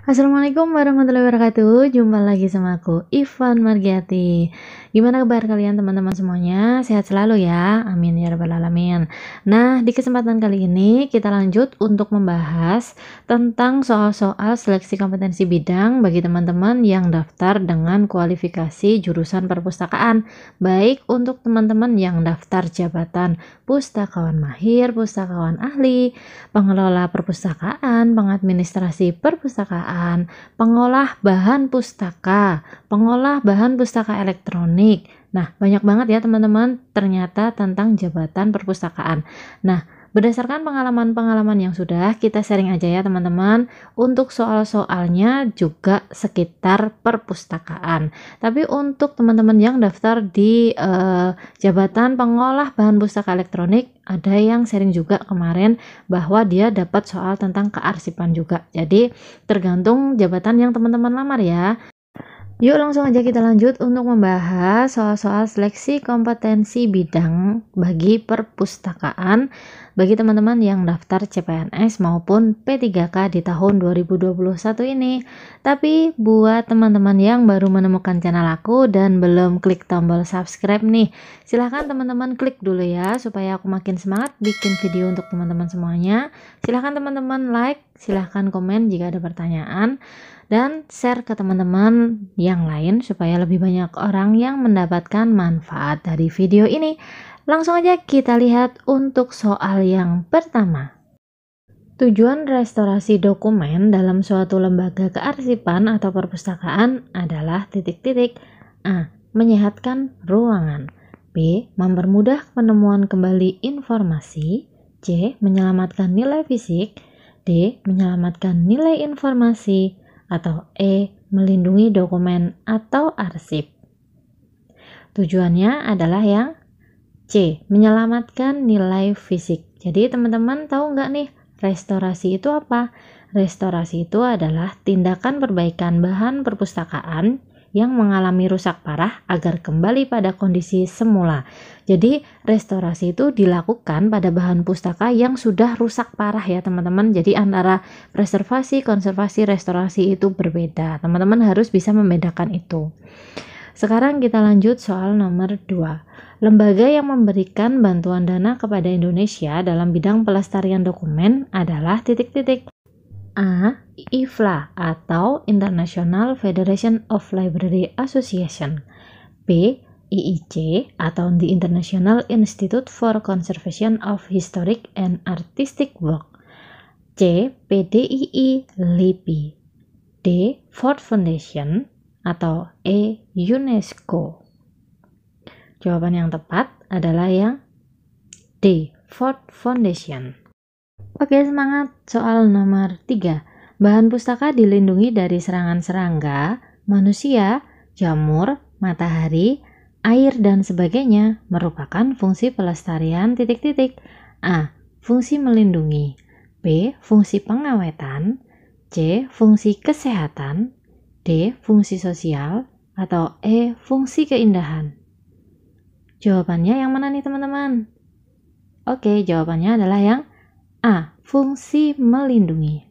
Assalamualaikum warahmatullahi wabarakatuh. Jumpa lagi sama aku, Ivan Margiati. Gimana kabar kalian teman-teman semuanya? Sehat selalu ya. Amin ya rabbal alamin. Nah, di kesempatan kali ini kita lanjut untuk membahas tentang soal-soal seleksi kompetensi bidang bagi teman-teman yang daftar dengan kualifikasi jurusan perpustakaan. Baik untuk teman-teman yang daftar jabatan pustakawan mahir, pustakawan ahli, pengelola perpustakaan, pengadministrasi perpustakaan, pengolah bahan pustaka, pengolah bahan pustaka elektronik. Nah, banyak banget ya teman-teman ternyata tentang jabatan perpustakaan. Nah, berdasarkan pengalaman-pengalaman yang sudah kita sharing aja ya teman-teman, untuk soal-soalnya juga sekitar perpustakaan. Tapi untuk teman-teman yang daftar di jabatan pengolah bahan pustaka elektronik, ada yang sharing juga kemarin bahwa dia dapat soal tentang kearsipan juga. Jadi tergantung jabatan yang teman-teman lamar ya. Yuk langsung aja kita lanjut untuk membahas soal-soal seleksi kompetensi bidang bagi perpustakaan bagi teman-teman yang daftar CPNS maupun P3K di tahun 2021 ini. Tapi buat teman-teman yang baru menemukan channel aku dan belum klik tombol subscribe nih, silahkan teman-teman klik dulu ya supaya aku makin semangat bikin video untuk teman-teman semuanya. Silahkan teman-teman like, silahkan komen jika ada pertanyaan, dan share ke teman-teman yang lain supaya lebih banyak orang yang mendapatkan manfaat dari video ini. Langsung aja kita lihat untuk soal yang pertama. Tujuan restorasi dokumen dalam suatu lembaga kearsipan atau perpustakaan adalah titik-titik. A. Menyehatkan ruangan. B. Mempermudah penemuan kembali informasi. C. Menyelamatkan nilai fisik. D. Menyelamatkan nilai informasi. Atau E. Melindungi dokumen atau arsip. Tujuannya adalah yang C. Menyelamatkan nilai fisik. Jadi teman-teman tahu nggak nih, restorasi itu apa? Restorasi itu adalah tindakan perbaikan bahan perpustakaan yang mengalami rusak parah agar kembali pada kondisi semula. Jadi restorasi itu dilakukan pada bahan pustaka yang sudah rusak parah ya teman-teman. Jadi antara preservasi, konservasi, restorasi itu berbeda. Teman-teman harus bisa membedakan itu. Sekarang kita lanjut soal nomor 2. Lembaga yang memberikan bantuan dana kepada Indonesia dalam bidang pelestarian dokumen adalah titik-titik. A. IFLA atau International Federation of Library Association. B. IIC atau The International Institute for Conservation of Historic and Artistic Work. C. PDII LIPI. D. Ford Foundation atau E. UNESCO. Jawaban yang tepat adalah yang D. Ford Foundation. Oke, semangat. Soal nomor 3. Bahan pustaka dilindungi dari serangan serangga, manusia, jamur, matahari, air, dan sebagainya merupakan fungsi pelestarian titik-titik. A. Fungsi melindungi. B. Fungsi pengawetan. C. Fungsi kesehatan. D. Fungsi sosial. Atau E. Fungsi keindahan. Jawabannya yang mana nih teman-teman? Oke, jawabannya adalah yang A. Fungsi melindungi.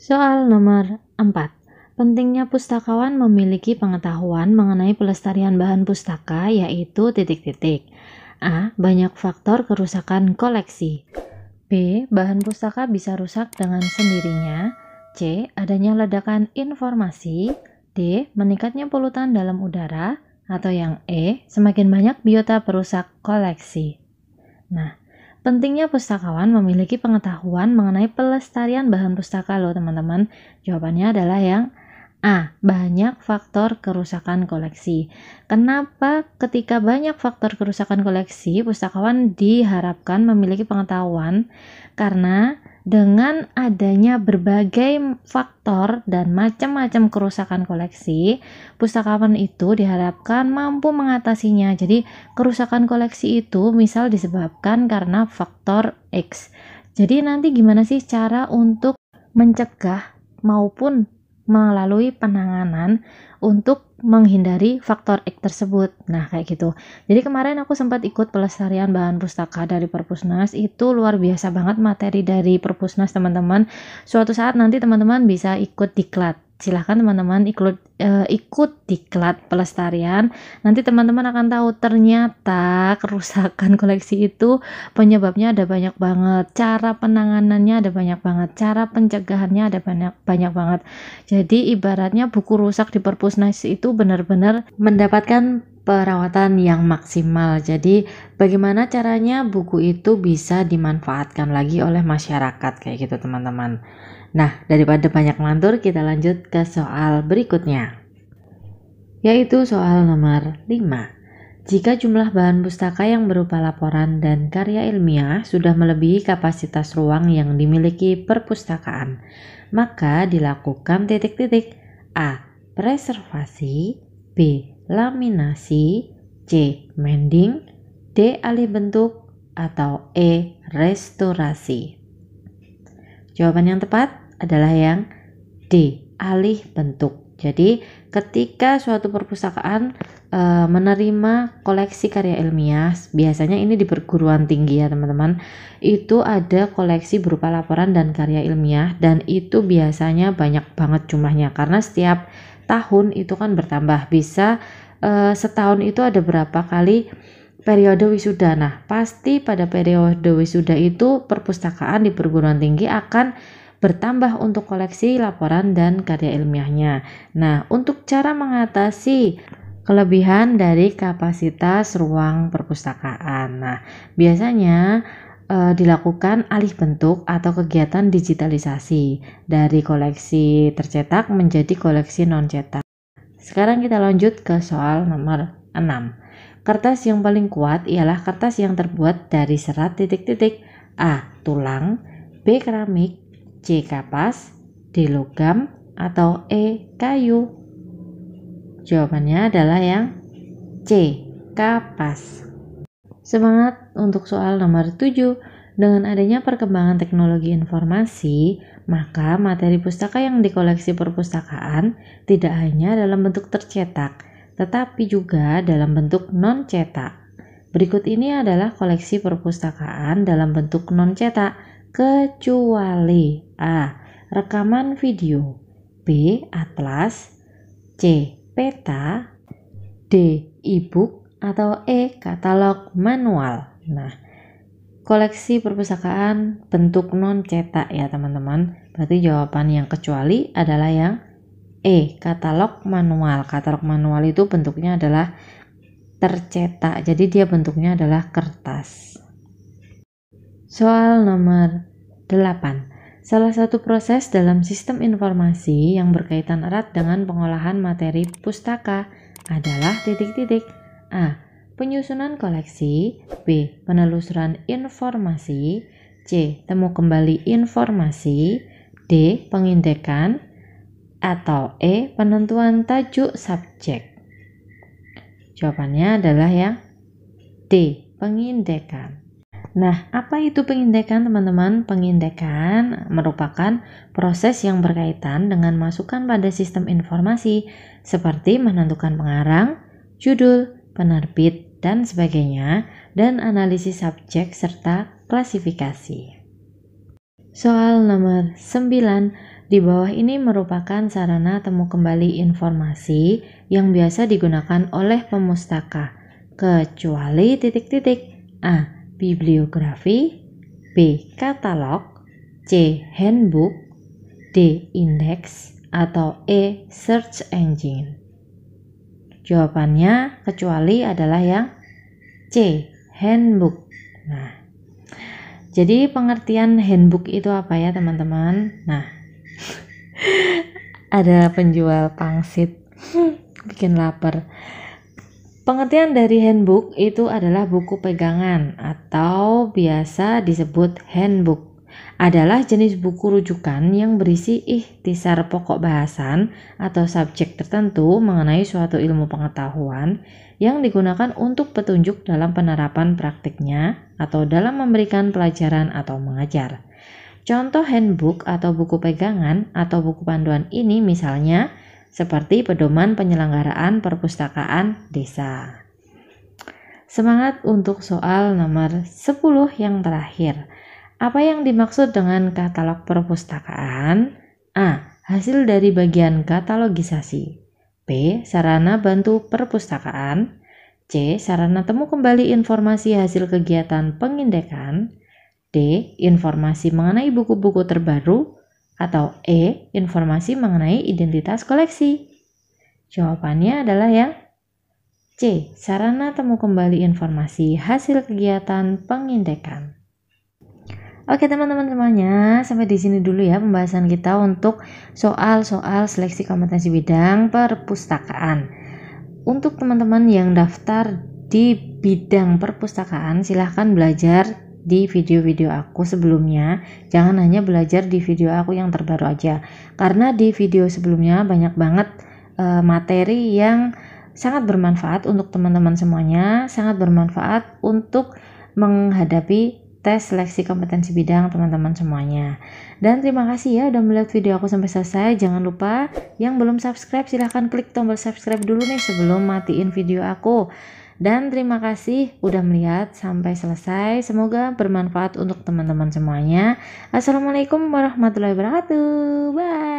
Soal nomor 4. Pentingnya pustakawan memiliki pengetahuan mengenai pelestarian bahan pustaka yaitu titik-titik. A. Banyak faktor kerusakan koleksi. B. Bahan pustaka bisa rusak dengan sendirinya. C. Adanya ledakan informasi. D. Meningkatnya polutan dalam udara. Atau yang E. Semakin banyak biota perusak koleksi. Nah, pentingnya pustakawan memiliki pengetahuan mengenai pelestarian bahan pustaka loh teman-teman. Jawabannya adalah yang A. Banyak faktor kerusakan koleksi. Kenapa ketika banyak faktor kerusakan koleksi, pustakawan diharapkan memiliki pengetahuan? Karena dengan adanya berbagai faktor dan macam-macam kerusakan koleksi, pustakawan itu diharapkan mampu mengatasinya. Jadi kerusakan koleksi itu misal disebabkan karena faktor X. Jadi nanti gimana sih cara untuk mencegah maupun melalui penanganan untuk menghindari faktor X tersebut. Nah, kayak gitu. Jadi kemarin aku sempat ikut pelestarian bahan pustaka dari Perpusnas. Itu luar biasa banget materi dari Perpusnas, teman-teman. Suatu saat nanti teman-teman bisa ikut diklat. Silahkan teman-teman ikut diklat pelestarian. Nanti teman-teman akan tahu ternyata kerusakan koleksi itu penyebabnya ada banyak banget, cara penanganannya ada banyak banget, cara pencegahannya ada banyak banget. Jadi ibaratnya buku rusak di Perpusnas itu benar-benar mendapatkan perawatan yang maksimal. Jadi bagaimana caranya buku itu bisa dimanfaatkan lagi oleh masyarakat kayak gitu, teman-teman. Nah, daripada banyak ngelantur, kita lanjut ke soal berikutnya, yaitu soal nomor 5. Jika jumlah bahan pustaka yang berupa laporan dan karya ilmiah sudah melebihi kapasitas ruang yang dimiliki perpustakaan, maka dilakukan titik-titik: A. Preservasi, B. Laminasi, C. Mending, D. Alih bentuk, atau E. Restorasi. Jawaban yang tepat adalah yang D. Alih bentuk. Jadi ketika suatu perpustakaan menerima koleksi karya ilmiah, biasanya ini di perguruan tinggi ya teman-teman, itu ada koleksi berupa laporan dan karya ilmiah, dan itu biasanya banyak banget jumlahnya karena setiap tahun itu kan bertambah. Bisa setahun itu ada berapa kali periode wisuda. Nah, pasti pada periode wisuda itu perpustakaan di perguruan tinggi akan bertambah untuk koleksi laporan dan karya ilmiahnya. Nah, untuk cara mengatasi kelebihan dari kapasitas ruang perpustakaan, nah biasanya dilakukan alih bentuk atau kegiatan digitalisasi dari koleksi tercetak menjadi koleksi non cetak. Sekarang kita lanjut ke soal nomor 6. Kertas yang paling kuat ialah kertas yang terbuat dari serat titik-titik: A. Tulang, B. Keramik, C. Kapas, D. Logam, atau E. Kayu. Jawabannya adalah yang C. Kapas. Semangat untuk soal nomor 7. Dengan adanya perkembangan teknologi informasi, maka materi pustaka yang dikoleksi perpustakaan tidak hanya dalam bentuk tercetak, tetapi juga dalam bentuk non-cetak. Berikut ini adalah koleksi perpustakaan dalam bentuk non-cetak, kecuali A. Rekaman video, B. Atlas, C. Peta, D. E-book, atau E. Katalog manual. Nah, koleksi perpustakaan bentuk non-cetak ya teman-teman. Berarti jawaban yang kecuali adalah yang E. Katalog manual. Katalog manual itu bentuknya adalah tercetak, jadi dia bentuknya adalah kertas. Soal nomor 8. Salah satu proses dalam sistem informasi yang berkaitan erat dengan pengolahan materi pustaka adalah titik-titik: A. Penyusunan koleksi, B. Penelusuran informasi, C. Temu kembali informasi, D. Pengindekan, atau E. Penentuan tajuk subjek. Jawabannya adalah yang D. Pengindekan. Nah, apa itu pengindekan teman-teman? Pengindekan merupakan proses yang berkaitan dengan masukan pada sistem informasi seperti menentukan pengarang, judul, penerbit, dan sebagainya, dan analisis subjek serta klasifikasi. Soal nomor 9. Di bawah ini merupakan sarana temu kembali informasi yang biasa digunakan oleh pemustaka, kecuali titik-titik: A. Bibliografi, B. Katalog, C. Handbook, D. Index, atau E. Search engine. Jawabannya kecuali adalah yang C. Handbook. Nah, jadi pengertian handbook itu apa ya teman-teman? Nah, ada penjual pangsit bikin lapar. Pengertian dari handbook itu adalah buku pegangan atau biasa disebut handbook. Adalah jenis buku rujukan yang berisi ikhtisar pokok bahasan atau subjek tertentu mengenai suatu ilmu pengetahuan yang digunakan untuk petunjuk dalam penerapan praktiknya atau dalam memberikan pelajaran atau mengajar. Contoh handbook atau buku pegangan atau buku panduan ini misalnya seperti pedoman penyelenggaraan perpustakaan desa. Semangat untuk soal nomor 10 yang terakhir. Apa yang dimaksud dengan katalog perpustakaan? A. Hasil dari bagian katalogisasi. B. Sarana bantu perpustakaan. C. Sarana temu kembali informasi hasil kegiatan pengindekan. D. Informasi mengenai buku-buku terbaru. Atau E. Informasi mengenai identitas koleksi. Jawabannya adalah yang C. Sarana temu kembali informasi hasil kegiatan pengindekan. Oke teman-teman semuanya, sampai di sini dulu ya pembahasan kita untuk soal-soal seleksi kompetensi bidang perpustakaan. Untuk teman-teman yang daftar di bidang perpustakaan, silahkan belajar di video-video aku sebelumnya. Jangan hanya belajar di video aku yang terbaru aja, karena di video sebelumnya banyak banget materi yang sangat bermanfaat untuk teman-teman semuanya, sangat bermanfaat untuk menghadapi tes seleksi kompetensi bidang teman-teman semuanya. Dan terima kasih ya udah melihat video aku sampai selesai. Jangan lupa yang belum subscribe silahkan klik tombol subscribe dulu nih sebelum matiin video aku. Dan terima kasih udah melihat sampai selesai. Semoga bermanfaat untuk teman-teman semuanya. Assalamualaikum warahmatullahi wabarakatuh. Bye.